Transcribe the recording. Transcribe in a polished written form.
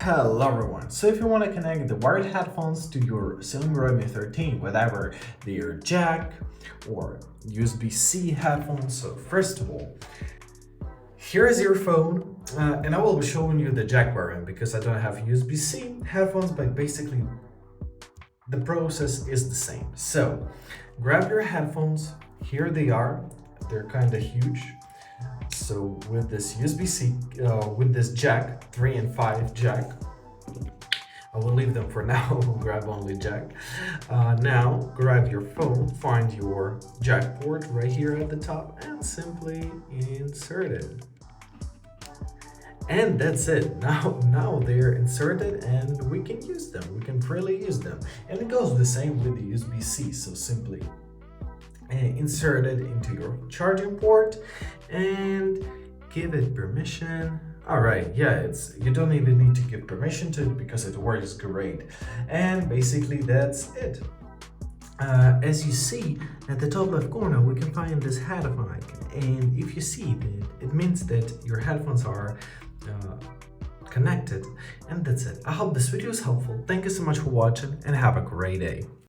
Hello everyone, so if you want to connect the wired headphones to your Xiaomi Redmi 13, whether they are jack or USB-C headphones, so first of all, here is your phone, and I will be showing you the jack variant because I don't have USB-C headphones, but basically the process is the same. So grab your headphones, here they are, they're kind of huge. So with this USB-C, with this jack, 3 and 5 jack, I will leave them for now, grab only jack. Now grab your phone, find your jack port right here at the top and simply insert it. And that's it. Now they're inserted and we can use them. We can freely use them. And it goes the same with the USB-C. So simply insert it into your charging port and give it permission. All right, yeah, you don't even need to give permission to it because it works great. And basically that's it. As you see at the top left corner, we can find this headphone icon. And if you see that, it means that your headphones are connected. And that's it. I hope this video is helpful. Thank you so much for watching and have a great day.